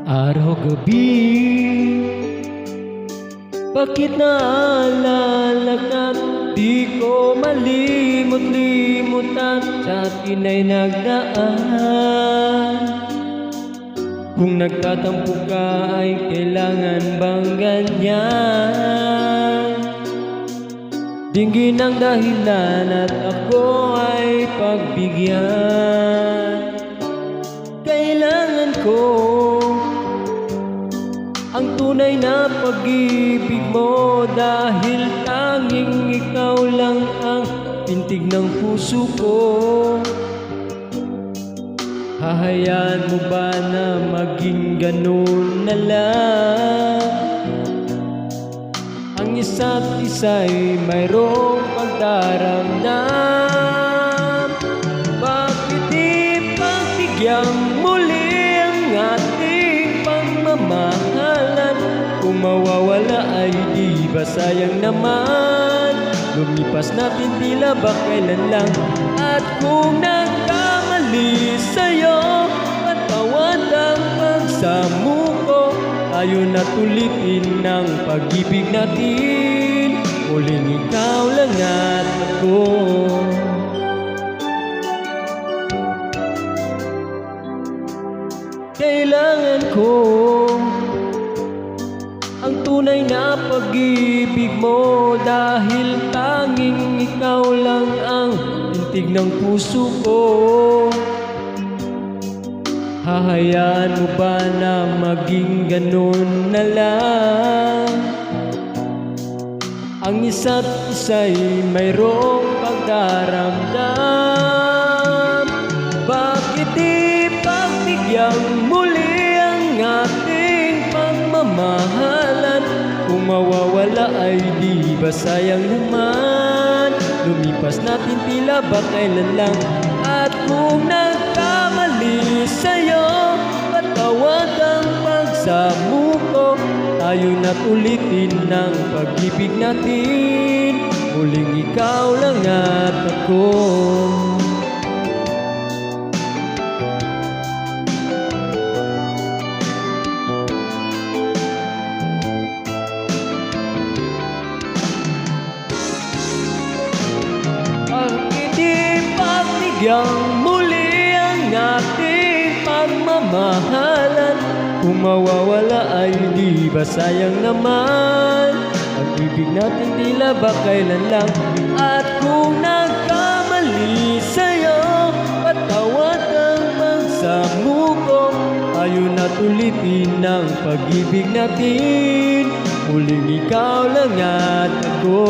Araw-gabi, bakit naalala ka't di ko malimot-limutan sa atin ay nagdaan? Kung nagtatampo ka ay kailangan bang ganyan? Dinggin ang dahilan at ako ay pagbigyan. Kailangan ko ang tunay na pag-ibig mo, dahil tanging ikaw lang ang pintig ng puso ko. Hahayaan mo ba na maging ganun na lang? Ang isa't isa'y mayroong pagdaramdam. Bakit di pagbigyan muli ang ating pagmamahalan? Kung mawawala ay di ba sayang naman? Lumipas natin tila ba kailan lang? At kung nagkamali sa'yo, patawad ang pagsamo ko. Tayo na't ulitin ng pag-ibig natin, muling ikaw lang at ako. Kailangan ko ang tunay na pag-ibig mo, dahil tanging ikaw lang ang tintig ng puso ko. Hahayaan mo ba na maging ganun na lang? Ang isa't isa'y mayroong pagdaramdam. Bakit di pagbigyan muli ang ating pagmamahalan? Kung mawawala ay di ba sayang naman? Lumipas natin tila ba kailan lang? At kung nagkamali sa'yo, patawad ang pagsamo ko. Tayo na't ulitin ng pag-ibig natin, muling ikaw lang at ako. Pagbigyan muli ang ating pagmamahalan. Kung mawawala ay di ba sayang naman? Ang ibig natin tila ba kailan lang? At kung nagkamali sa'yo, patawad ang pagsamo ko. Tayo na't ulitin ng pag-ibig natin, muling ikaw lang at ako.